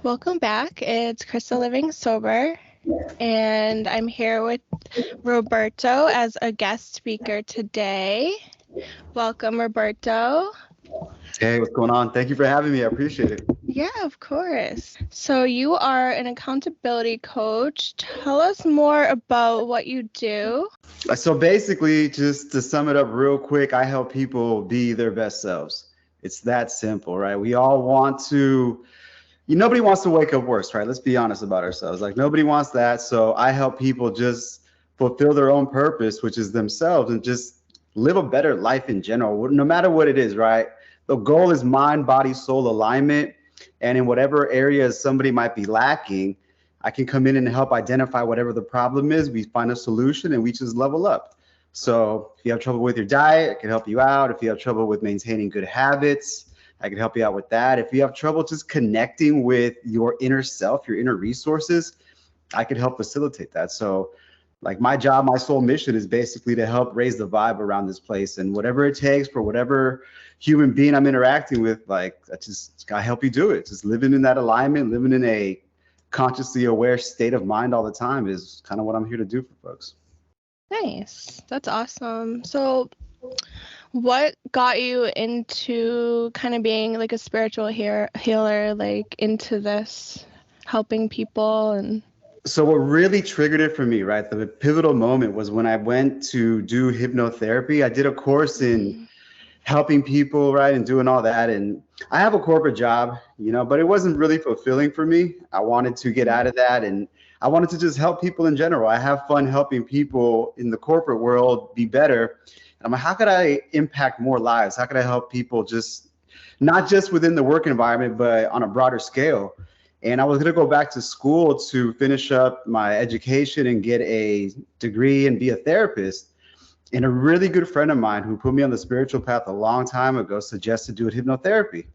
Welcome back. It's Crystal Living Sober, and I'm here with Roberto as a guest speaker today. Welcome, Roberto. Hey, what's going on? Thank you for having me. I appreciate it. Yeah, of course. So, you are an accountability coach. Tell us more about what you do. So basically, just to sum it up real quick, I help people be their best selves. It's that simple, right? We all want to, nobody wants to wake up worse, right? Let's be honest about ourselves. Like nobody wants that. So I help people just fulfill their own purpose, which is themselves, and just live a better life in general, no matter what it is, right? The goal is mind, body, soul alignment. And in whatever areas somebody might be lacking, I can come in and help identify whatever the problem is. We find a solution and we just level up. So if you have trouble with your diet, I can help you out. If you have trouble with maintaining good habits, I can help you out with that. If you have trouble just connecting with your inner self, your inner resources, I can help facilitate that. So like my job, my sole mission is basically to help raise the vibe around this place, and whatever it takes for whatever human being I'm interacting with, like I help you do it. Just living in that alignment, living in a consciously aware state of mind all the time is kind of what I'm here to do for folks. Nice. That's awesome. So, what got you into kind of being like a spiritual healer, like into this helping people and So what really triggered it for me, right? The pivotal moment was when I went to do hypnotherapy. I did a course in helping people, right, and doing all that. And I have a corporate job, but it wasn't really fulfilling for me. I wanted to get out of that, and I wanted to just help people in general. I have fun helping people in the corporate world be better. And I'm like, how could I impact more lives? How could I help people just not just within the work environment, but on a broader scale? And I was going to go back to school to finish up my education and get a degree and be a therapist. And a really good friend of mine who put me on the spiritual path a long time ago suggested doing hypnotherapy.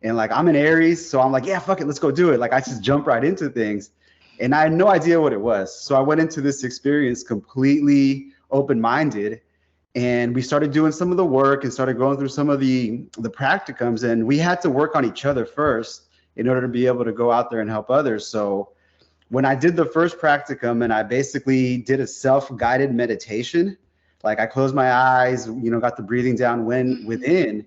And like, I'm an Aries, so I'm like, yeah, fuck it, let's go do it. Like, I just jump right into things. And I had no idea what it was. So I went into this experience completely open-minded. And we started doing some of the work and started going through some of the practicums. And we had to work on each other first in order to be able to go out there and help others. So when I did the first practicum and I basically did a self-guided meditation, like I closed my eyes, got the breathing down within,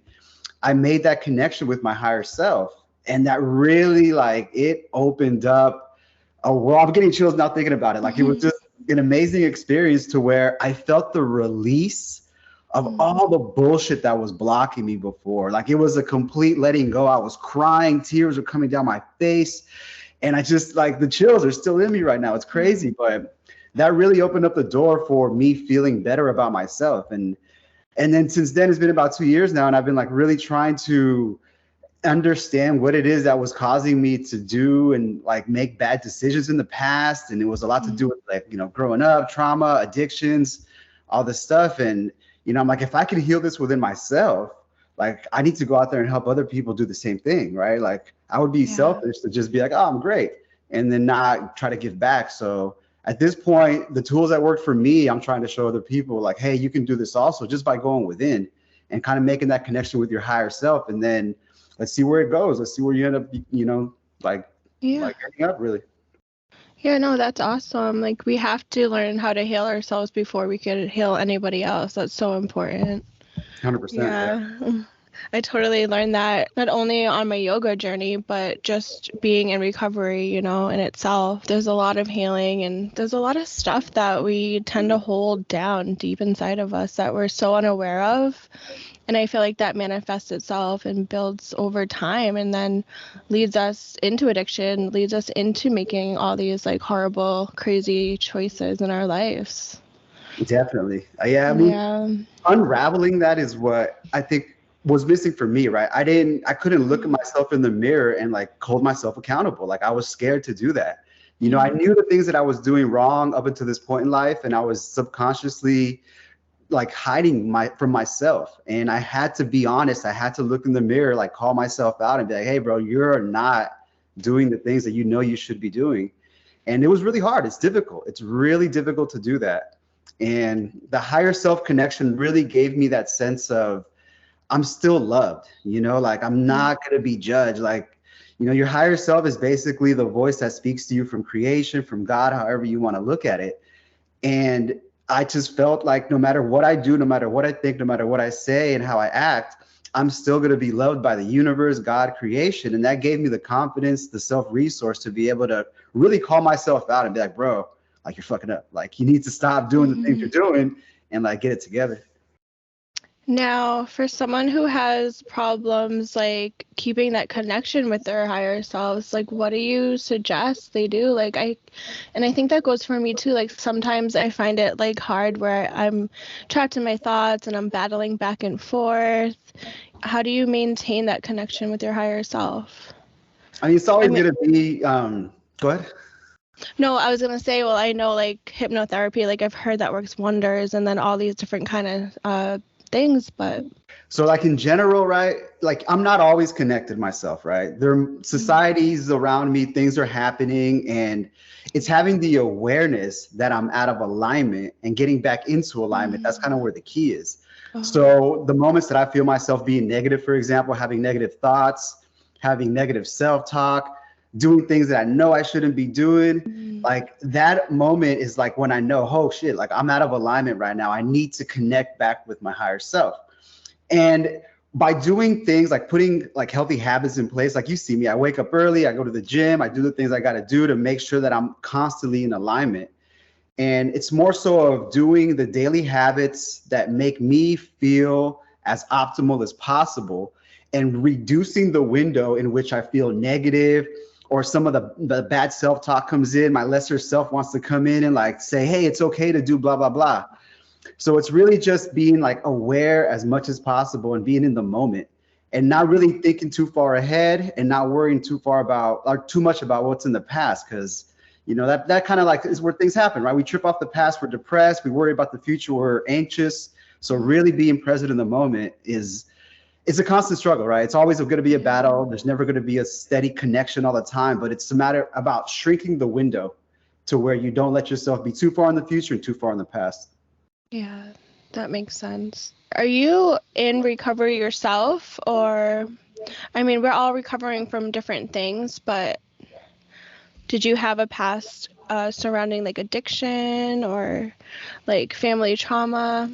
I made that connection with my higher self. And that really, like, it opened up a world. I'm getting chills now thinking about it. Like, it was just an amazing experience to where I felt the release of all the bullshit that was blocking me before. Like, it was a complete letting go. I was crying, tears were coming down my face. And I just, like, the chills are still in me right now. It's crazy, but that really opened up the door for me feeling better about myself. And then since then, it's been about 2 years now, and I've been like really trying to understand what it is that was causing me to do and like make bad decisions in the past. And it was a lot to do with like, growing up, trauma, addictions, all this stuff. And, I'm like, if I can heal this within myself, like I need to go out there and help other people do the same thing, right? Like I would be selfish to just be like, oh, I'm great, and then not try to give back. So at this point, the tools that worked for me, I'm trying to show other people like, hey, you can do this also just by going within and kind of making that connection with your higher self. And then let's see where it goes. Let's see where you end up, like ending up really. Yeah, no, that's awesome. Like we have to learn how to heal ourselves before we could heal anybody else. That's so important. 100%. Yeah. I totally learned that not only on my yoga journey, but just being in recovery, in itself. There's a lot of healing and there's a lot of stuff that we tend to hold down deep inside of us that we're so unaware of. And I feel like that manifests itself and builds over time and then leads us into addiction, leads us into making all these like horrible, crazy choices in our lives. Definitely. Yeah. I mean, unraveling that is what I think was missing for me, right? I couldn't look at myself in the mirror and like hold myself accountable. Like I was scared to do that. I knew the things that I was doing wrong up until this point in life, and I was subconsciously like hiding from myself. And I had to be honest. I had to look in the mirror, like call myself out and be like, hey, bro, you're not doing the things that you should be doing. And it was really hard. It's difficult. It's really difficult to do that. And the higher self connection really gave me that sense of I'm still loved, like I'm not going to be judged. Like, You know, your higher self is basically the voice that speaks to you from creation, from God, however you want to look at it. And I just felt like no matter what I do, no matter what I think, no matter what I say and how I act, I'm still going to be loved by the universe, God, creation. And that gave me the confidence, the self-resource to be able to really call myself out and be like, bro, like you're fucking up. Like you need to stop doing the things you're doing and like get it together. Now, for someone who has problems like keeping that connection with their higher selves, like what do you suggest they do? And I think that goes for me too. Like sometimes I find it like hard where I'm trapped in my thoughts and I'm battling back and forth. How do you maintain that connection with your higher self? I mean, it's always going to be, go ahead. No, I was gonna say, well, I know like hypnotherapy, like I've heard that works wonders, and then all these different kind of things, but So like in general, right? Like I'm not always connected myself, right? There are societies around me, things are happening, and it's having the awareness that I'm out of alignment and getting back into alignment. That's kind of where the key is. So the moments that I feel myself being negative, for example, having negative thoughts, having negative self-talk, doing things that I know I shouldn't be doing, like that moment is like when I know, oh shit, like I'm out of alignment right now. I need to connect back with my higher self. And by doing things like putting like healthy habits in place, like you see me, I wake up early, I go to the gym, I do the things I got to do to make sure that I'm constantly in alignment. And it's more so of doing the daily habits that make me feel as optimal as possible and reducing the window in which I feel negative or some of the bad self-talk comes in. My lesser self wants to come in and like say, hey, it's okay to do blah, blah, blah. So it's really just being like aware as much as possible and being in the moment and not really thinking too far ahead and not worrying too far about or too much about what's in the past. Because, you know, that kind of like is where things happen, right? We trip off the past, we're depressed, we worry about the future, we're anxious. So really being present in the moment it's a constant struggle, right? It's always going to be a battle. There's never going to be a steady connection all the time, but it's a matter about shrinking the window to where you don't let yourself be too far in the future and too far in the past. Yeah, that makes sense. Are you in recovery yourself, or, I mean, we're all recovering from different things, but did you have a past surrounding like addiction or like family trauma?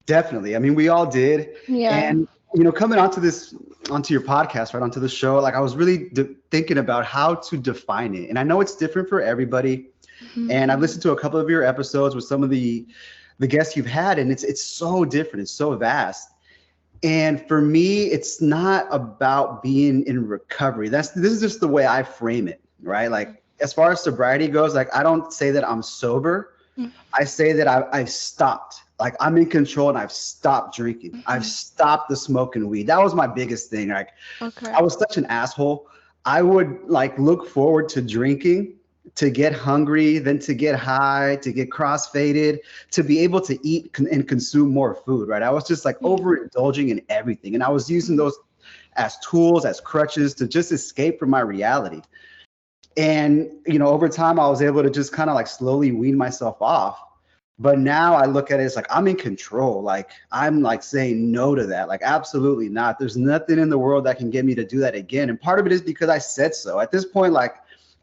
Definitely. I mean, we all did. Yeah. And, you know, coming onto your podcast, right, onto the show, like I was really thinking about how to define it. And I know it's different for everybody. And I've listened to a couple of your episodes with some of the guests you've had, and it's so different. It's so vast. And for me, it's not about being in recovery. This is just the way I frame it, right? Like as far as sobriety goes, like I don't say that I'm sober. I say that I've stopped. Like I'm in control and I've stopped drinking. I've stopped the smoking weed. That was my biggest thing. Like I was such an asshole. I would like look forward to drinking, to get hungry, then to get high, to get crossfaded, to be able to eat and consume more food, right? I was just like overindulging in everything. And I was using those as tools, as crutches to just escape from my reality. And, you know, over time, I was able to just kind of like slowly wean myself off. But now I look at it as like I'm in control. Like I'm like saying no to that. Like absolutely not. There's nothing in the world that can get me to do that again. And part of it is because I said so. At this point, like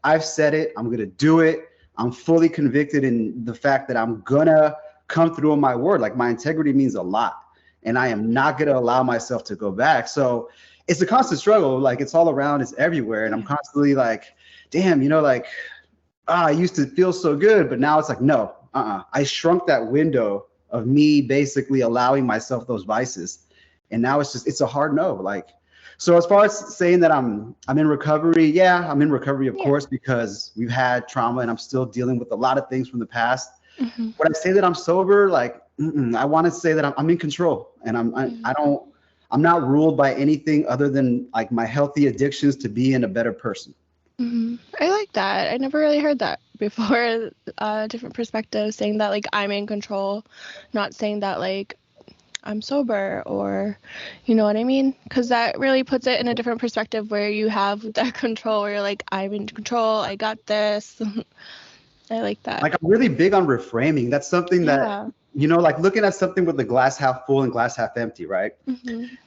I've said it, I'm gonna do it. I'm fully convicted in the fact that I'm gonna come through on my word. Like my integrity means a lot. And I am not gonna allow myself to go back. So it's a constant struggle. Like it's all around, it's everywhere. And I'm constantly like, damn, you know, like, I used to feel so good, but now it's like, no, I shrunk that window of me basically allowing myself those vices. And now it's a hard no. Like, so as far as saying that I'm in recovery, yeah, I'm in recovery, of course, because we've had trauma and I'm still dealing with a lot of things from the past. When I say that I'm sober, like, I want to say that I'm in control and I'm not ruled by anything other than like my healthy addictions to being a better person. I like that. I never really heard that before. Different perspectives saying that like I'm in control, not saying that like I'm sober or, you know what I mean? Because that really puts it in a different perspective where you have that control where you're like, I'm in control, I got this. I like that. Like I'm really big on reframing. That's something that, you know, like looking at something with the glass half full and glass half empty, right?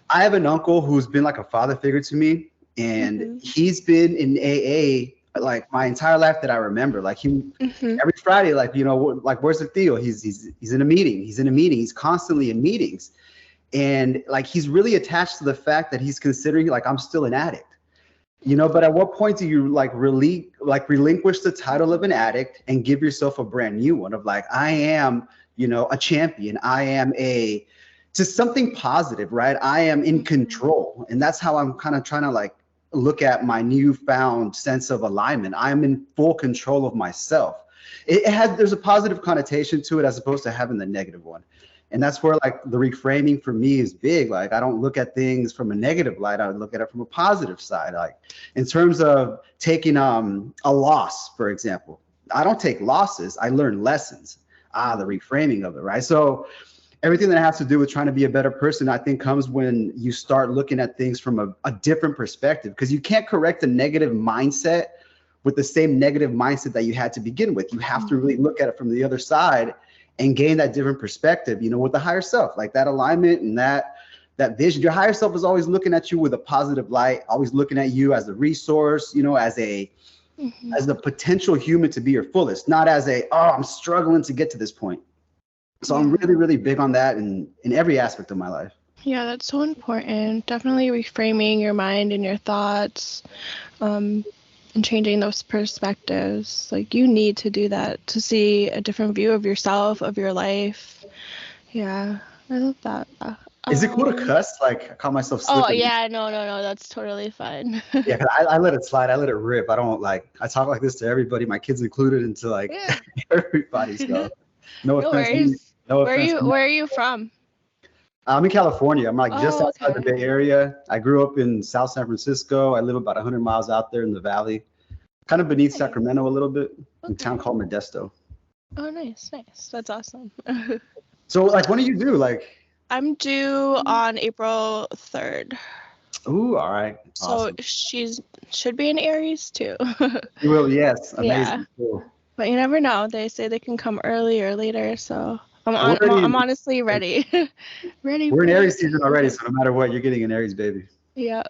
I have an uncle who's been like a father figure to me. And Mhm. he's been in AA like my entire life that I remember. Like he Mhm. every Friday, like, like, where's the Theo? He's in a meeting. He's in a meeting. He's constantly in meetings. And like he's really attached to the fact that he's considering like I'm still an addict. But at what point do you like really like relinquish the title of an addict and give yourself a brand new one of like, I am, a champion. I am a just something positive, right? I am in Mhm. control. And that's how I'm kind of trying to like look at my newfound sense of alignment. I am in full control of myself. There's a positive connotation to it as opposed to having the negative one. And that's where like the reframing for me is big. Like I don't look at things from a negative light. I look at it from a positive side. Like in terms of taking a loss, for example, I don't take losses. I learn lessons. The reframing of it, right? So everything that has to do with trying to be a better person, I think, comes when you start looking at things from a different perspective, because you can't correct a negative mindset with the same negative mindset that you had to begin with. You have to really look at it from the other side and gain that different perspective, with the higher self, like that alignment and that vision. Your higher self is always looking at you with a positive light, always looking at you as a resource, Mhm. as the potential human to be your fullest, not as I'm struggling to get to this point. So I'm Yeah. really, really big on that in every aspect of my life. Yeah, that's so important. Definitely reframing your mind and your thoughts, um, and changing those perspectives. Like you need to do that to see a different view of yourself, of your life. Yeah, I love that. Is it cool to Um, cuss? Like I caught myself oh slipping. yeah, no, no, no, that's totally fine. Yeah, 'cause I let it slide. I let it rip. I don't like, I talk like this to everybody, my kids included, and to like Yeah. everybody. So no No offense. worries. No offense. Where are you from? I'm in California. I'm like just Oh, outside the okay. Bay Area. I grew up in South San Francisco. I live about 100 miles out there in the valley, kind of beneath Nice. Sacramento a little bit, in a town Okay. called Modesto. Oh, nice, nice. That's awesome. So like, what do you do? Like, I'm due on April 3rd. ooh, all right, So awesome. she's should be in Aries too. You will, yes, Yeah. amazing, cool. But you never know. They say they can come early or later, so We're already I'm honestly ready. Ready we're in for Aries it. season already, so no matter what, you're getting an Aries baby. Yeah.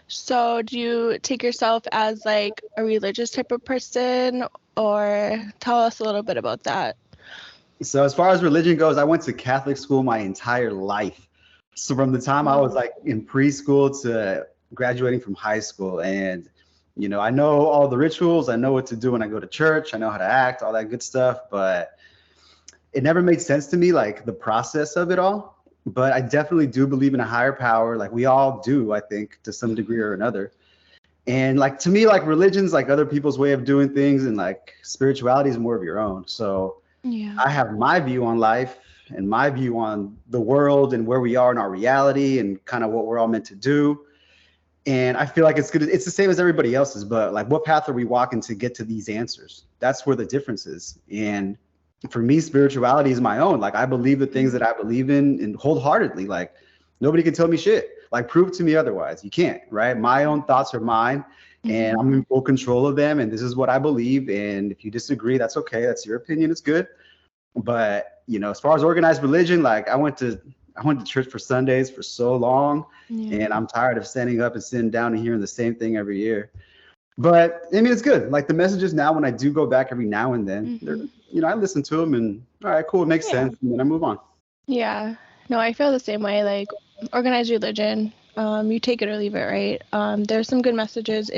So do you take yourself as like a religious type of person, or tell us a little bit about that? So as far as religion goes, I went to Catholic school my entire life. So from the time I was like in preschool to graduating from high school, and I know all the rituals, I know what to do when I go to church, I know how to act, all that good stuff, but it never made sense to me, like the process of it all. But I definitely do believe in a higher power, like we all do, I think, to some degree or another. And like to me, like religion's like other people's way of doing things, and like spirituality is more of your own. So Yeah. I have my view on life and my view on the world and where we are in our reality and kind of what we're all meant to do. And I feel like it's good. It's the same as everybody else's, but like, what path are we walking to get to these answers? That's where the difference is. And for me, spirituality is my own. Like, I believe the things that I believe in and wholeheartedly. Like, nobody can tell me shit. Like, prove to me otherwise. You can't, right? My own thoughts are mine, and Mhm. I'm in full control of them. And this is what I believe. And if you disagree, that's okay. That's your opinion. It's good. But as far as organized religion, like I went to church for Sundays for so long, Yeah. and I'm tired of standing up and sitting down and hearing the same thing every year. But I mean, it's good. Like the messages now, when I do go back every now and then, they're, Mhm. I listen to them and all right, cool, it makes Yeah. sense, and then I move on. Yeah. No, I feel the same way. Like organized religion, you take it or leave it, right? There's some good messages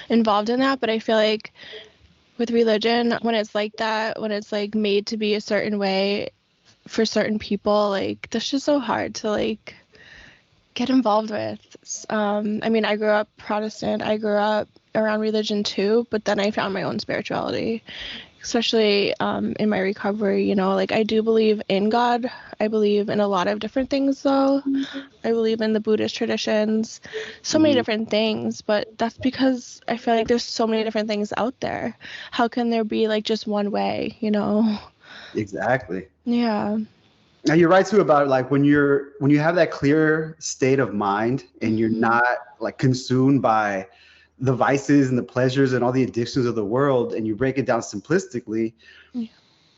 involved in that, but I feel like with religion, when it's like that, when it's like made to be a certain way for certain people, like that's just so hard to like get involved with. I mean, I grew up Protestant. I grew up around religion too, but then I found my own spirituality, especially in my recovery. Like I do believe in God. I believe in a lot of different things, though. I believe in the Buddhist traditions, so many Mhm. different things, but that's because I feel like there's so many different things out there. How can there be like just one way? Exactly. Yeah. Now you're right too about like when you have that clear state of mind and you're Hmm. not like consumed by the vices and the pleasures and all the addictions of the world, and you break it down simplistically, Yeah.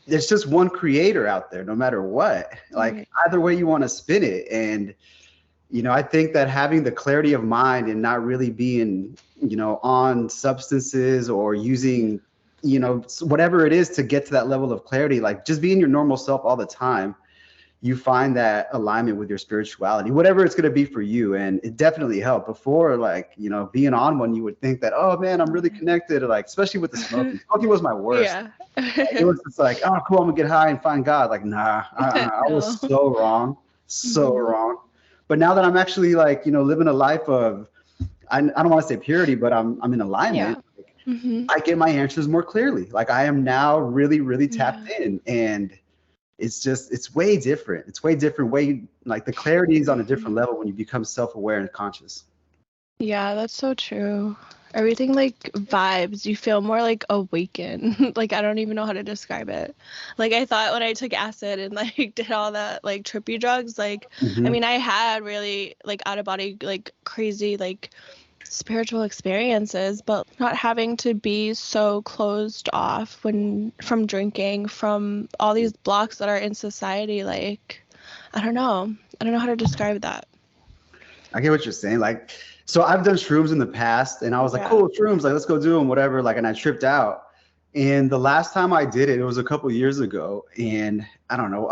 there's just one creator out there, no matter what. Like Right. either way you want to spin it. And I think that having the clarity of mind and not really being, on substances or using, whatever it is to get to that level of clarity, like just being your normal self all the time, you find that alignment with your spirituality, whatever it's going to be for you. And it definitely helped. Before, like, being on one, you would think that, oh man, I'm really connected. Like, especially with the smoking. Smoking was my worst. Yeah. It was just like, oh, cool, I'm gonna get high and find God. Like, nah, I No. was so wrong, so Hmm. wrong. But now that I'm actually like, living a life of, I don't want to say purity, but I'm in Yeah. alignment. Hmm. I get my answers more clearly. Like I am now really, really Yeah. tapped in, and it's way different. It's way different. Way like the clarity is on a different Mhm. level when you become self-aware and conscious. Yeah, that's so true. Everything like vibes, you feel more like awakened. Like I don't even know how to describe it. Like I thought when I took acid and like did all that like trippy drugs, like I Hmm. mean I had really like out of body like crazy like spiritual experiences, but not having to be so closed off when from drinking, from all these blocks that are in society, like I don't know. I don't know how to describe that. I get what you're saying. Like, so I've done shrooms in the past, and I was like, Yeah. cool, shrooms, like let's go do them, whatever. Like, and I tripped out. And the last time I did it, it was a couple years ago, and I don't know,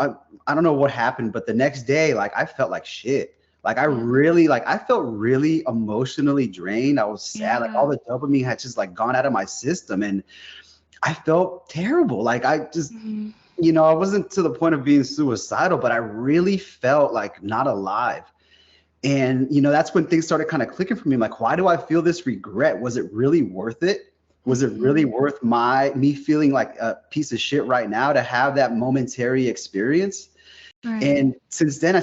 I don't know what happened, but the next day, like I felt like shit. Like Yeah. I felt really emotionally drained. I was sad. Like all Yeah. the dopamine had just like gone out of my system, and I felt terrible. Like I just, Mhm. I wasn't to the point of being suicidal, but I really felt like not alive. And, that's when things started kind of clicking for me. I'm like, why do I feel this regret? Was it really worth it? Was it really Mhm. worth me feeling like a piece of shit right now to have that momentary experience? Right. And since then, I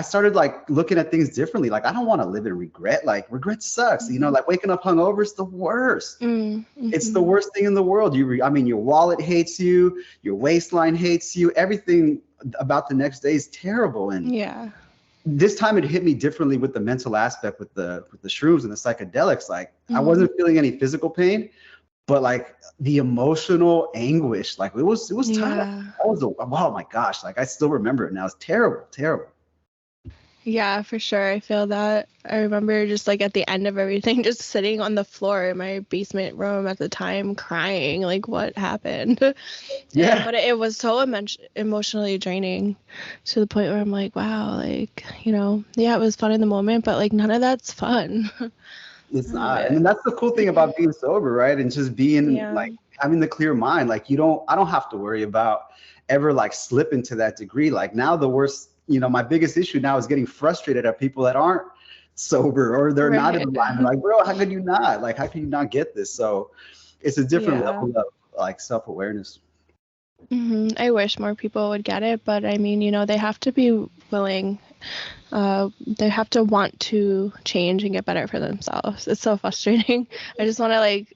started like looking at things differently. Like, I don't want to live in regret. Like, regret sucks. Mhm. Like waking up hungover is the worst. It's the Mhm. worst thing in the world. I mean, your wallet hates you, your waistline hates you, everything about the next day is terrible. And Yeah. this time it hit me differently with the mental aspect with the shrooms and the psychedelics. Like I Mhm. wasn't feeling any physical pain, but like the emotional anguish, like it was tough. Yeah. Oh my gosh, like I still remember it now. It's terrible, terrible. Yeah, for sure. I feel that. I remember just like at the end of everything, just sitting on the floor in my basement room at the time, crying, like what happened? And Yeah, but it was so emotionally draining to the point where I'm like, wow, like, yeah, it was fun in the moment, but like none of that's fun. it's None of not. And it. then that's the cool thing about being sober, right? And just being Yeah. like having the clear mind. Like I don't have to worry about ever like slipping to that degree. Like now the worst, my biggest issue now is getting frustrated at people that aren't sober or they're not in Right. alignment. Like, bro, how could you not? Like, how can you not get this? So it's a different Yeah. level of like self-awareness. I wish more people would get it, but I mean, they have to be willing. They have to want to change and get better for themselves. It's so frustrating. I just want to like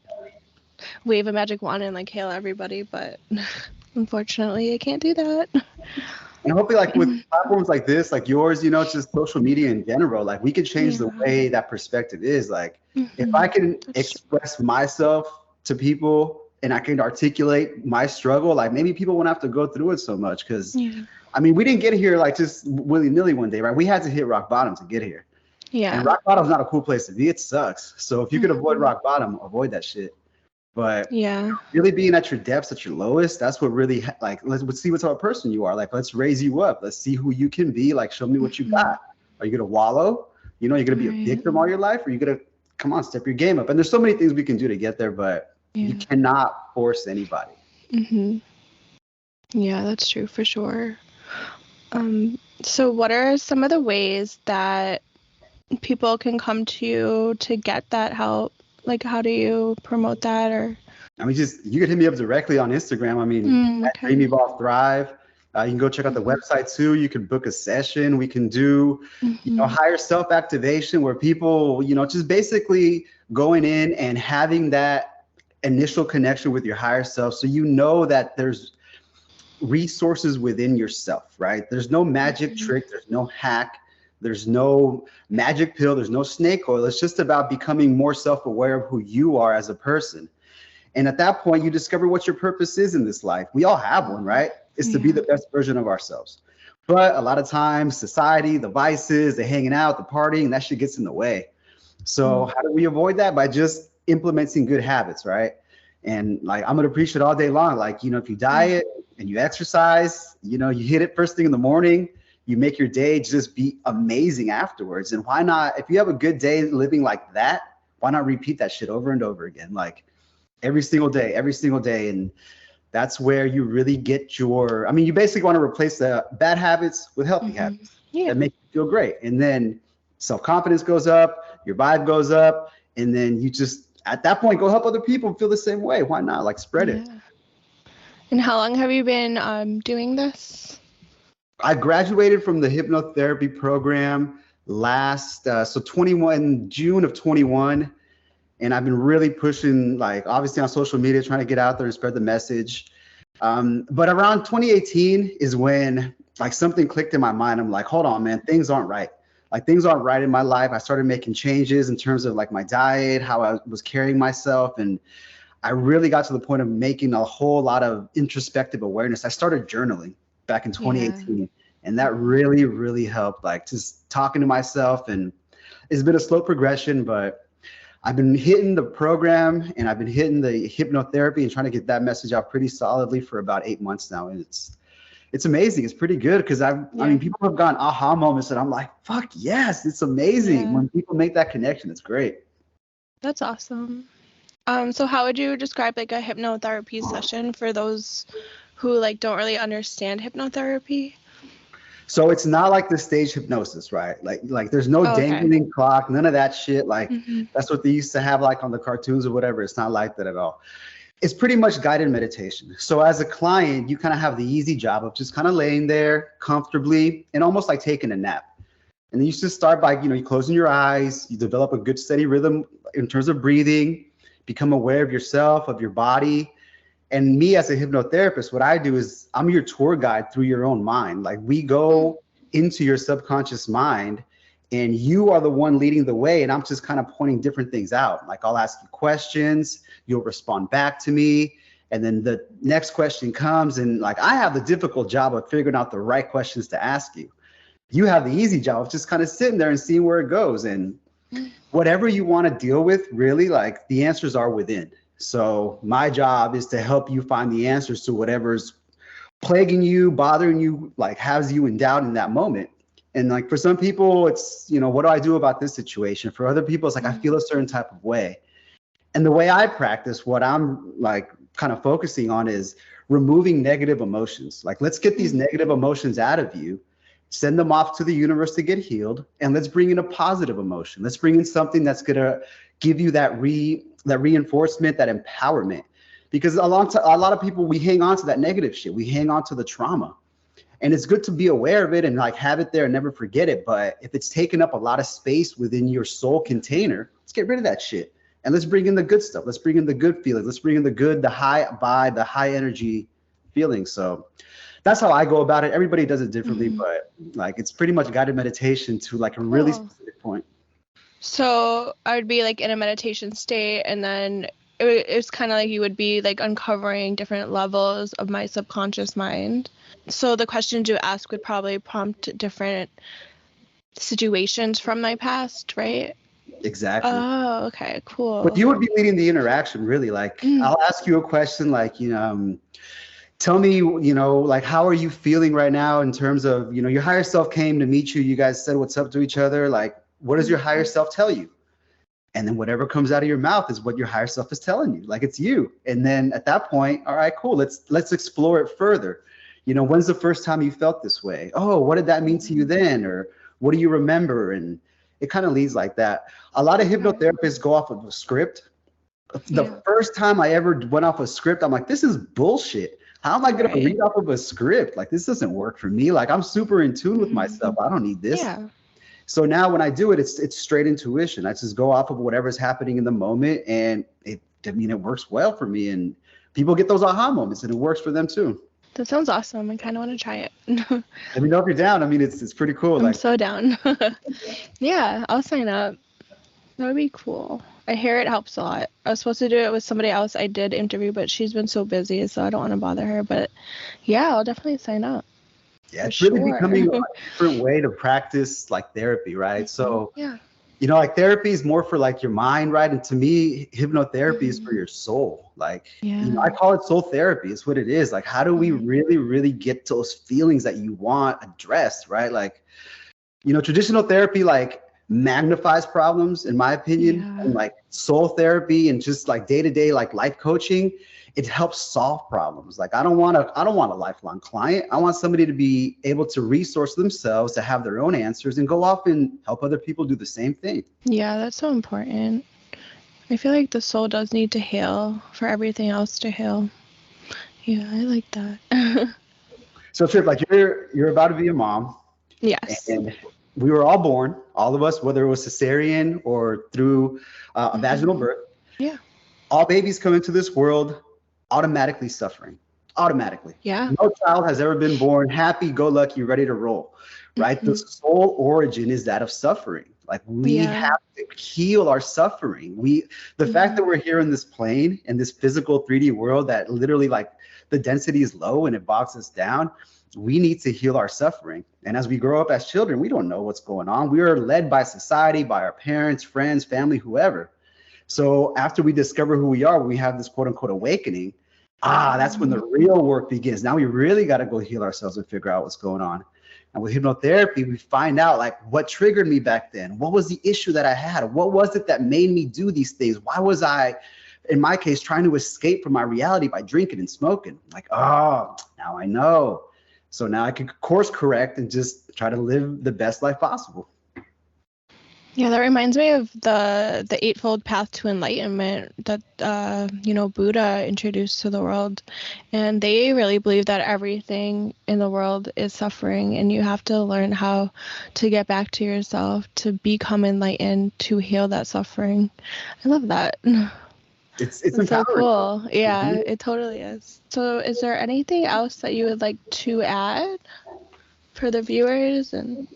wave a magic wand and like hail everybody, but unfortunately, I can't do that. And hopefully, like with platforms like this, like yours, just social media in general, like we could change the Yeah. way that perspective is. Like, if I Hmm. can That's true. express myself to people and I can articulate my struggle, like maybe people won't have to go through it so much. Because, Yeah. I mean, we didn't get here like just willy nilly one day, right? We had to hit rock bottom to get here. And Yeah. rock bottom's not a cool place to be. It sucks. So if you could avoid Hmm. rock bottom, avoid that shit. But Yeah. really being at your depths, at your lowest, that's what really like let's see what type of person you are. Like let's raise you up. Let's see who you can be. Like show me what you Hmm. got. Are you gonna wallow? You're gonna be a Right. victim all your life, or you gonna come on, step your game up. And there's so many things we can do to get there, but you Yeah. cannot force anybody. Hmm. Yeah, that's true for sure. So what are some of the ways that people can come to you to get that help? Like, how do you promote that or? I mean, just you can hit me up directly on Instagram. I mean, at Dream Okay. Evolve Thrive. You can go check out the Hmm. website too. You can book a session. We can do, Hmm. higher self activation where people, just basically going in and having that initial connection with your higher self. So you know that there's resources within yourself, right? There's no magic Hmm. trick. There's no hack. There's no magic pill. There's no snake oil. It's just about becoming more self aware of who you are as a person. And at that point, you discover what your purpose is in this life. We all have one, right? It's to be Yeah. the best version of ourselves. But a lot of times society, the vices, the hanging out, the partying, that shit gets in the way. So how do we avoid that? By just implementing good habits, right? And like I'm gonna preach it all day long. Like, if you diet and you exercise, you hit it first thing in the morning, you make your day just be amazing afterwards. And why not, if you have a good day living like that, why not repeat that shit over and over again? Like every single day, every single day. And that's where you really get you basically want to replace the bad habits with healthy habits that make you feel great. And then self-confidence goes up, your vibe goes up, and then you just, at that point, go help other people feel the same way. Why not? Like spread it. And how long have you been doing this? I graduated from the hypnotherapy program June of 21. And I've been really pushing, like, obviously on social media, trying to get out there and spread the message. But around 2018 is when like something clicked in my mind. I'm like, hold on, man, things aren't right. Like things aren't right in my life. I started making changes in terms of like my diet, how I was carrying myself. And I really got to the point of making a whole lot of introspective awareness. I started journaling back in 2018. And that really, really helped, like just talking to myself. And it's been a slow progression, but I've been hitting the program and I've been hitting the hypnotherapy and trying to get that message out pretty solidly for about 8 months now. And it's amazing. It's pretty good because I mean, people have gotten aha moments and I'm like, fuck yes, it's amazing. When people make that connection, it's great. That's awesome. So how would you describe like a hypnotherapy session for those who like don't really understand hypnotherapy? So it's not like the stage hypnosis, right? Like there's no dangling clock, none of that shit. Like that's what they used to have like on the cartoons or whatever. It's not like that at all. It's pretty much guided meditation. So as a client, you kind of have the easy job of just kind of laying there comfortably and almost like taking a nap. And then you just start by, you closing your eyes, you develop a good steady rhythm in terms of breathing, become aware of yourself, of your body. And me as a hypnotherapist, what I do is I'm your tour guide through your own mind. Like we go into your subconscious mind and you are the one leading the way. And I'm just kind of pointing different things out. Like I'll ask you questions, you'll respond back to me. And then the next question comes and like I have the difficult job of figuring out the right questions to ask you. You have the easy job of just kind of sitting there and seeing where it goes. And whatever you want to deal with, really, like the answers are within. So my job is to help you find the answers to whatever's plaguing you, bothering you, like has you in doubt in that moment. And like for some people, it's, what do I do about this situation? For other people, it's like I feel a certain type of way. And the way I practice, what I'm like kind of focusing on is removing negative emotions. Like let's get these negative emotions out of you, send them off to the universe to get healed, and let's bring in a positive emotion. Let's bring in something that's gonna give you that reinforcement, that empowerment. Because a lot of people, we hang on to that negative shit. We hang on to the trauma. And it's good to be aware of it and like have it there and never forget it. But if it's taking up a lot of space within your soul container, let's get rid of that shit. And let's bring in the good stuff. Let's bring in the good feelings. Let's bring in the high vibe, the high energy feelings. So that's how I go about it. Everybody does it differently, but like it's pretty much guided meditation to like a really specific point. So I would be like in a meditation state, and then it's kind of like you would be like uncovering different levels of my subconscious mind. So the questions you ask would probably prompt different situations from my past, right? Exactly. Oh, okay, cool. But you would be leading the interaction, really. Like I'll ask you a question like, tell me, like, how are you feeling right now in terms of, your higher self came to meet you. You guys said what's up to each other. Like, what does your higher self tell you? And then whatever comes out of your mouth is what your higher self is telling you. Like, it's you. And then at that point, all right, cool. Let's explore it further. When's the first time you felt this way? Oh, what did that mean to you then? Or what do you remember? And it kind of leads like that. A lot of hypnotherapists go off of a script. The first time I ever went off a script, I'm like, this is bullshit. How am I going to read off of a script? Like, this doesn't work for me. Like, I'm super in tune with myself. I don't need this. Yeah. So now when I do it, it's straight intuition. I just go off of whatever's happening in the moment, and it works well for me. And people get those aha moments, and it works for them too. That sounds awesome. I kind of want to try it. Let me know if you're down. I mean, it's pretty cool. I'm so down. Yeah, I'll sign up. That would be cool. I hear it helps a lot. I was supposed to do it with somebody else I did interview, but she's been so busy, so I don't want to bother her. But yeah, I'll definitely sign up. Yeah, for it's really sure. becoming a different way to practice like therapy, right? So, Yeah. like therapy is more for like your mind, right? And to me, hypnotherapy is for Mhm. your soul. Like, Yeah. I call it soul therapy. It's what it is. Like, how do we Mhm. really, really get those feelings that you want addressed, right? Like, traditional therapy like magnifies problems, in my opinion, Yeah. and like soul therapy and just like day-to-day like life coaching, it helps solve problems. Like I don't want a lifelong client. I want somebody to be able to resource themselves, to have their own answers and go off and help other people do the same thing. Yeah, that's so important. I feel like the soul does need to heal for everything else to heal. Yeah, I like that. So Trip, like you're about to be a mom, Yes. and we were all born, all of us, whether it was cesarean or through a vaginal Hmm. birth. Yeah. All babies come into this world automatically suffering, automatically. Yeah. No child has ever been born happy, go lucky, ready to roll, right? The Hmm. sole origin is that of suffering. Like we Yeah. have to heal our suffering. The fact that Hmm. we're here in this plane, in this physical 3D world that literally like the density is low and it bogs us down, we need to heal our suffering. And as we grow up as children, we don't know what's going on. We are led by society, by our parents, friends, family, whoever. So after we discover who we are, when we have this quote unquote awakening, that's when the real work begins. Now we really got to go heal ourselves and figure out what's going on. And with hypnotherapy, we find out like what triggered me back then. What was the issue that I had? What was it that made me do these things? Why was I, in my case, trying to escape from my reality by drinking and smoking? Like, oh, now I know. So now I can course correct and just try to live the best life possible. Yeah, that reminds me of the Eightfold Path to Enlightenment that Buddha introduced to the world, and they really believe that everything in the world is suffering, and you have to learn how to get back to yourself, to become enlightened, to heal that suffering. I love that. It's That's so empowering. cool. Yeah, it totally is. So, is there anything else that you would like to add for the viewers? And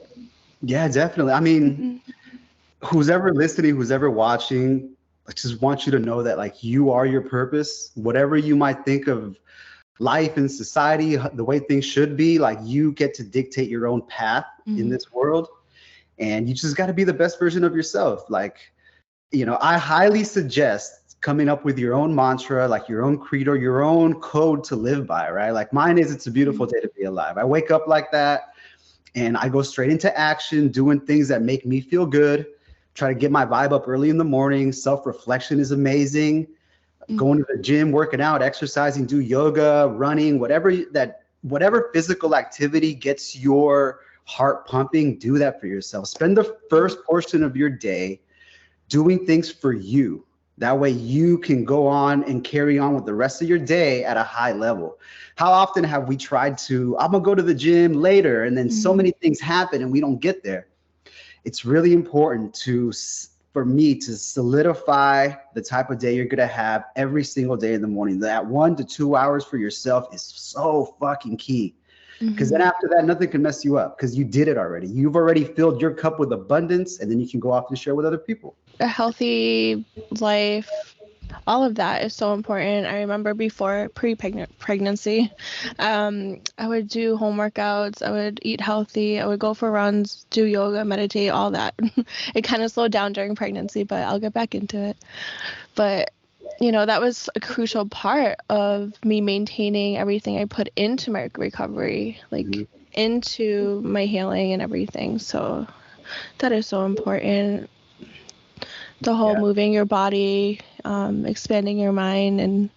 Yeah, definitely. I mean, Mhm. who's ever listening, who's ever watching, I just want you to know that like you are your purpose. Whatever you might think of life and society, the way things should be, like you get to dictate your own path in Mhm. this world. And you just got to be the best version of yourself. Like, I highly suggest coming up with your own mantra, like your own credo, your own code to live by, right? Like mine is, it's a beautiful day to be alive. I wake up like that and I go straight into action, doing things that make me feel good. Try to get my vibe up early in the morning. Self-reflection is amazing. Going to the gym, working out, exercising, do yoga, running, whatever physical activity gets your heart pumping, do that for yourself. Spend the first portion of your day doing things for you. That way you can go on and carry on with the rest of your day at a high level. How often have we tried to, I'm gonna go to the gym later, and then so Mhm. many things happen and we don't get there? It's really important for me to solidify the type of day you're gonna have every single day in the morning. That 1 to 2 hours for yourself is so fucking key. Because then Mhm. after that, nothing can mess you up because you did it already. You've already filled your cup with abundance, and then you can go off and share with other people. A healthy life, all of that is so important. I remember before pregnancy, I would do home workouts, I would eat healthy, I would go for runs, do yoga, meditate, all that. It kind of slowed down during pregnancy, but I'll get back into it. But that was a crucial part of me maintaining everything I put into my recovery, like Mhm. into my healing and everything. So that is so important. The whole Yeah. moving your body, expanding your mind, and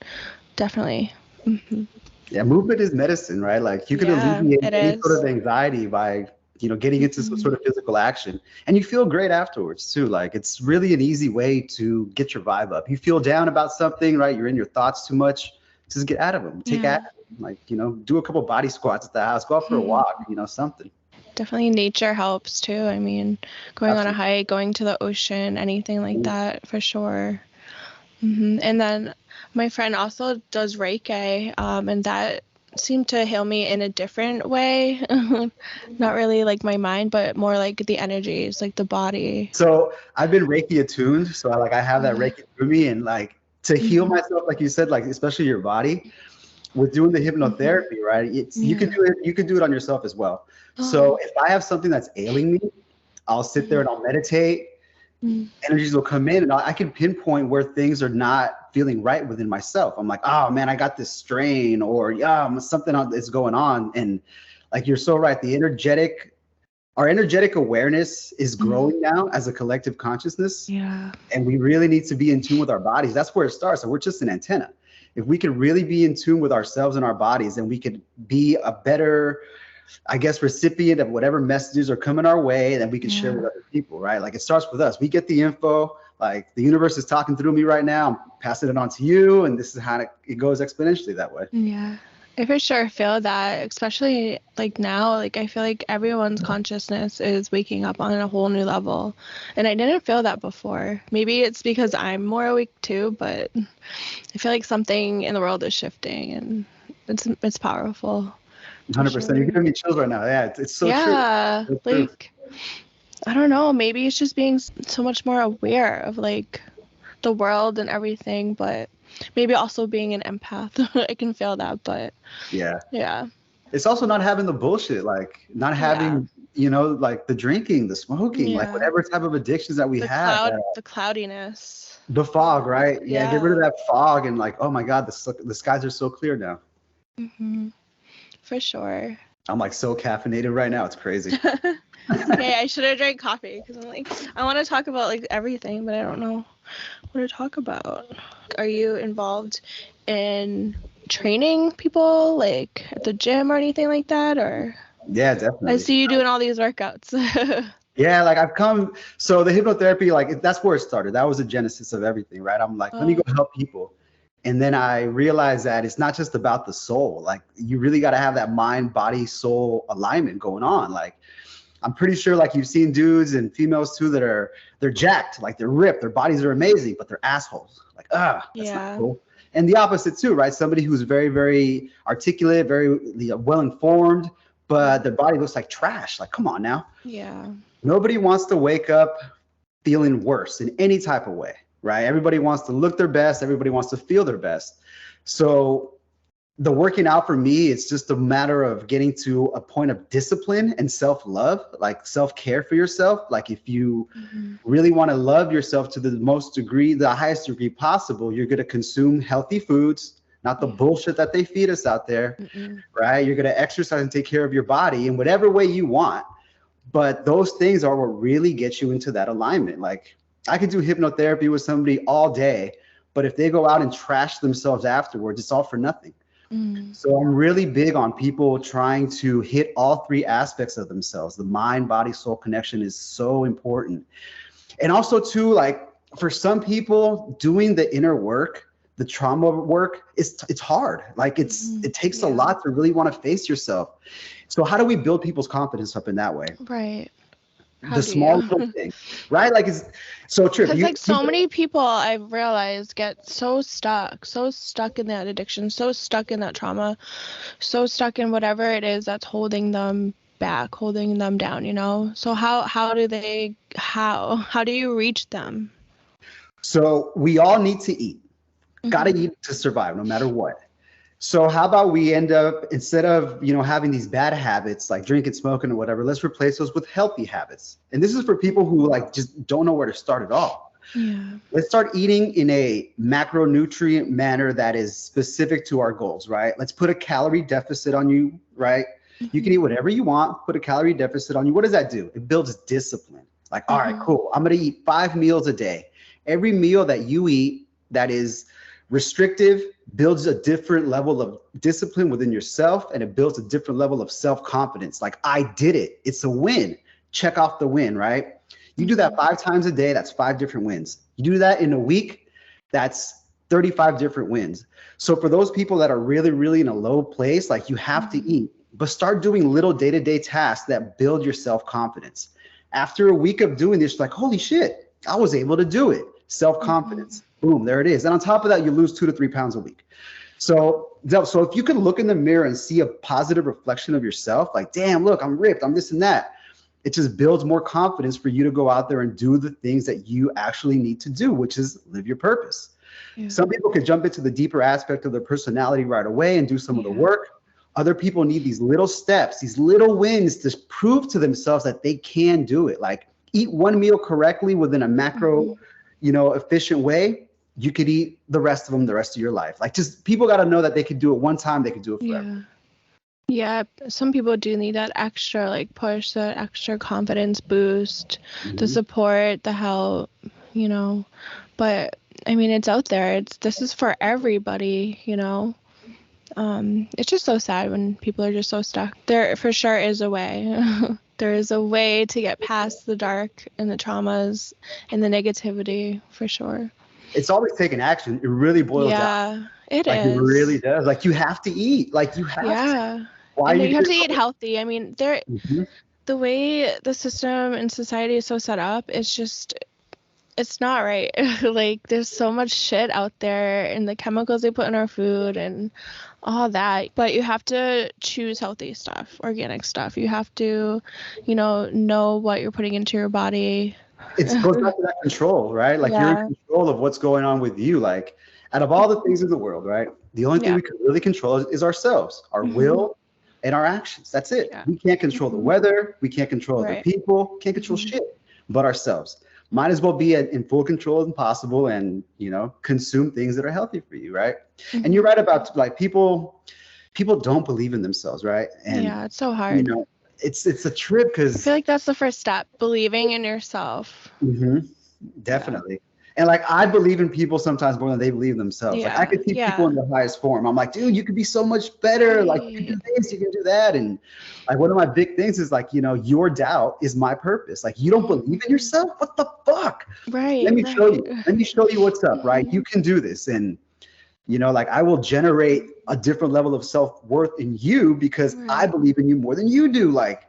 definitely. Hmm. Yeah, movement is medicine, right? Like you can Yeah, alleviate it any sort is. of anxiety by, getting into some Hmm. sort of physical action. And you feel great afterwards too. Like it's really an easy way to get your vibe up. You feel down about something, right? You're in your thoughts too much. Just get out of them. Take Yeah. action. Like, do a couple body squats at the house, go out for a Hmm. walk, something. Definitely nature helps too. I mean, going on a Absolutely. hike, going to the ocean, anything like that for sure. And then my friend also does Reiki, and that seemed to heal me in a different way. Not really like my mind, but more like the energies, like the body. So I've been Reiki attuned. So I have that Yeah. Reiki through me, and like to heal Hmm. myself, like you said, like especially your body. with doing the Mhm. hypnotherapy, right? It's Yeah. you can do it on yourself as well. So Oh. if I have something that's ailing me, I'll sit there Mhm. and I'll meditate. Mhm. Energies will come in and I can pinpoint where things are not feeling right within myself. I'm like, oh man, I got this strain, or yeah, something is going on. And like you're so right, our energetic awareness is Mhm. growing now as a collective consciousness, Yeah. and we really need to be in tune with our bodies. That's where it starts. So we're just an antenna. If we could really be in tune with ourselves and our bodies, then we could be a better, I guess, recipient of whatever messages are coming our way that we can share with Yeah. other people, right? Like it starts with us. We get the info, like the universe is talking through me right now. I'm passing it on to you, and this is how it goes exponentially that way. Yeah. I for sure feel that, especially like now, like I feel like everyone's consciousness is waking up on a whole new level. And I didn't feel that before. Maybe it's because I'm more awake too, but I feel like something in the world is shifting and it's powerful for 100%. You're sure. giving me chills right now. Yeah, it's so true. Yeah, So true. like I don't know, maybe it's just being so much more aware of like the world and everything, but maybe also being an empath. I can feel that, but Yeah. yeah. It's also not having the bullshit, like not Yeah. having, like the drinking, the smoking, like Yeah. whatever type of addictions that we have, that The cloudiness. the fog, right? Yeah, get rid of Yeah. that fog and like, oh my God, the skies are so clear now. Hmm. For sure. I'm like so caffeinated right now. It's crazy. It's okay. I should have drank coffee because I'm like, I want to talk about like everything, but I don't know what to talk about. Are you involved in training people like at the gym or anything like that? Or Yeah, I definitely. see you doing all these workouts. Yeah, like so the hypnotherapy, like that's where it started. That was the genesis of everything, right? I'm like, let me go Oh, help people. And then I realized that it's not just about the soul. Like you really got to have that mind, body, soul alignment going on. Like I'm pretty sure like you've seen dudes and females too that they're jacked, like they're ripped, their bodies are amazing, but they're assholes. Like, that's not yeah. cool. And the opposite too, right? Somebody who's very, very articulate, very well informed, but their body looks like trash. Like, come on now. Yeah. Nobody wants to wake up feeling worse in any type of way, right? Everybody wants to look their best. Everybody wants to feel their best. So the working out for me, it's just a matter of getting to a point of discipline and self-love, like self-care for yourself. Like if you Hmm. really want to love yourself to the most degree, the highest degree possible, you're going to consume healthy foods, not the Yeah. bullshit that they feed us out there, Mm-mm. right? You're going to exercise and take care of your body in whatever way you want. But those things are what really get you into that alignment. Like I could do hypnotherapy with somebody all day, but if they go out and trash themselves afterwards, it's all for nothing. Mm. So I'm really big on people trying to hit all three aspects of themselves. The mind, body, soul connection is so important. And also too, like for some people, doing the inner work, the trauma work, it's hard. Like Mhm. it takes a Yeah. lot to really want to face yourself. So how do we build people's confidence up in that way? Right. How The do small you? little things, right? Like it's so true. Because like so many people I've realized get so stuck in that addiction, so stuck in that trauma, so stuck in whatever it is that's holding them back, holding them down, you know? So how do you reach them? So we all need to eat. Got to Hmm. eat to survive, no matter what. So how about we end up, instead of having these bad habits like drinking, smoking, or whatever, let's replace those with healthy habits. And this is for people who like just don't know where to start at all. Yeah. Let's start eating in a macronutrient manner that is specific to our goals, right? Let's put a calorie deficit on you, right? You can Hmm. eat whatever you want, put a calorie deficit on you. What does that do? It builds discipline. Like, all right, Hmm. cool. I'm going to eat 5 meals a day. Every meal that you eat that is restrictive builds a different level of discipline within yourself, and it builds a different level of self-confidence. Like, I did it. It's a win. Check off the win, right? You do that Hmm. 5 times a day, that's 5 different wins. You do that in a week, that's 35 different wins. So for those people that are really, really in a low place, like you have to Hmm. eat, but start doing little day-to-day tasks that build your self-confidence. After a week of doing this, like, holy shit, I was able to do it. Hmm. Self-confidence. Boom, there it is. And on top of that, you lose 2 to 3 pounds a week. So if you can look in the mirror and see a positive reflection of yourself, like, damn, look, I'm ripped, I'm this and that, it just builds more confidence for you to go out there and do the things that you actually need to do, which is live your purpose. Yeah. Some people could jump into the deeper aspect of their personality right away and do some of the Yeah. work. Other people need these little steps, these little wins to prove to themselves that they can do it. Like eat one meal correctly within a macro, efficient way. You could eat the rest of them the rest of your life. Like just people got to know that they could do it one time, they could do it forever. Yeah. Yeah, some people do need that extra like push, that extra confidence boost, the support, the help, But I mean, it's out there. This is for everybody, It's just so sad when people are just so stuck. There for sure is a way. There is a way to get past the dark and the traumas and the negativity, for sure. It's always taking action. It really boils down. Yeah, it Like is. it really does. Like you have to eat. Like you have to. Why And you you have to eat healthy. I mean, the way the system and society is so set up, it's not right. Like there's so much shit out there and the chemicals they put in our food and all that. But you have to choose healthy stuff, organic stuff. You have to, know what you're putting into your body. It goes back to that control, right? Like you're in control of what's going on with you. Like out of all the things in the world, right? The only thing we can really control is ourselves, our will and our actions. That's it. We can't control the weather. We can't control other people. Can't control shit but ourselves. Might as well be in full control as possible and, consume things that are healthy for you, right? And you're right about like people don't believe in themselves, right? And it's so hard. It's a trip because I feel like that's the first step, believing in yourself. Definitely. And like I believe in people sometimes more than they believe in themselves. Like I could see people in the highest form. I'm like, dude, you could be so much better. Like you can do this, you can do that. And like one of my big things is like, your doubt is my purpose. Like you don't believe in yourself? What the fuck? Right. Let me show you. Let me show you what's up, right? You can do this. And like I will generate a different level of self-worth in you because I believe in you more than you do. Like,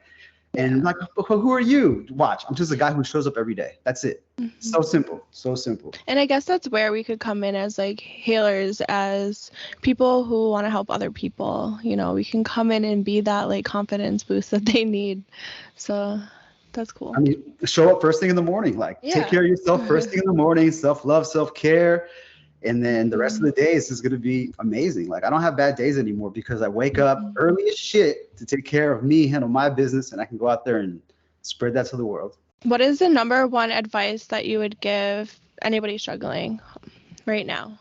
and like, who are you? Watch, I'm just a guy who shows up every day. That's it. So simple. So simple. And I guess that's where we could come in as like healers, as people who want to help other people. We can come in and be that like confidence boost that they need. So that's cool. I mean, show up first thing in the morning. Like take care of yourself first thing in the morning, self-love, self-care. And then the rest of the day is just going to be amazing. Like I don't have bad days anymore because I wake up early as shit to take care of me, handle my business, and I can go out there and spread that to the world. What is the number one advice that you would give anybody struggling right now?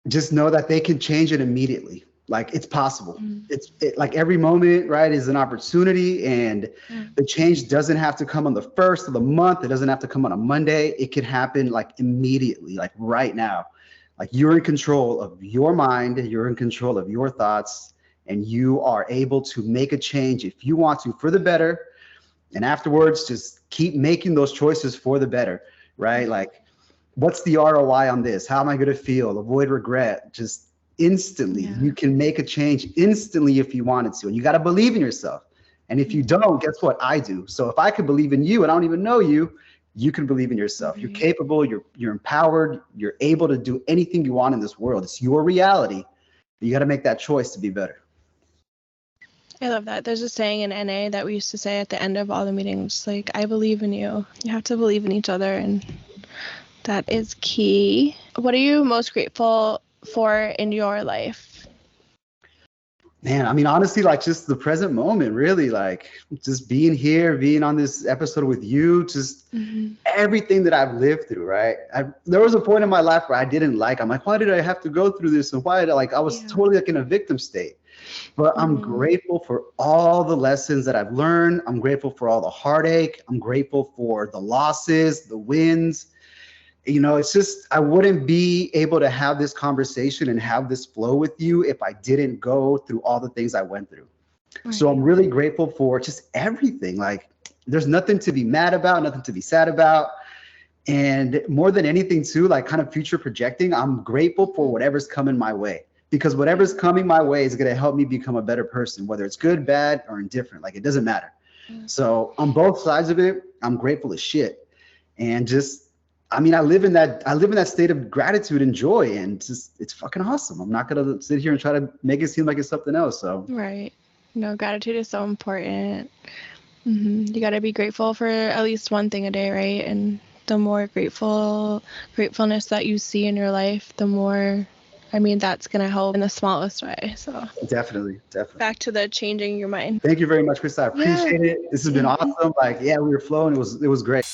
Just know that they can change it immediately. Like it's possible. It's like every moment, right, is an opportunity, and the change doesn't have to come on the first of the month. It doesn't have to come on a Monday. It can happen like immediately, like right now. Like you're in control of your mind, you're in control of your thoughts, and you are able to make a change if you want to for the better. And afterwards, just keep making those choices for the better, right? Like, what's the ROI on this? How am I going to feel? Avoid regret. Just instantly, you can make a change instantly if you wanted to. And you got to believe in yourself. And if you don't, guess what? I do. So if I could believe in you and I don't even know you, you can believe in yourself. You're capable, you're empowered, you're able to do anything you want in this world. It's your reality. You got to make that choice to be better. I love that. There's a saying in NA that we used to say at the end of all the meetings, like, I believe in you. You have to believe in each other, and that is key. What are you most grateful for in your life? Man, I mean, honestly, like just the present moment, really, like just being here, being on this episode with you, just everything that I've lived through, right? There was a point in my life where I didn't like, I'm like, why did I have to go through this? And why did I was totally like in a victim state. But I'm grateful for all the lessons that I've learned. I'm grateful for all the heartache. I'm grateful for the losses, the wins. It's just, I wouldn't be able to have this conversation and have this flow with you if I didn't go through all the things I went through. Right. So I'm really grateful for just everything. Like there's nothing to be mad about, nothing to be sad about. And more than anything too, like kind of future projecting, I'm grateful for whatever's coming my way, because whatever's coming my way is going to help me become a better person, whether it's good, bad, or indifferent. Like it doesn't matter. So on both sides of it, I'm grateful as shit. And just, I mean, I live in that state of gratitude and joy, and just it's fucking awesome. I'm not gonna sit here and try to make it seem like it's something else. So right, no, gratitude is so important. You got to be grateful for at least one thing a day, right? And the more gratefulness that you see in your life, the more, I mean, that's going to help in the smallest way. So Definitely. back to the changing your mind. Thank you very much, Krista. I Yeah. appreciate it. This has been awesome. Like, yeah, we were flowing. It was great.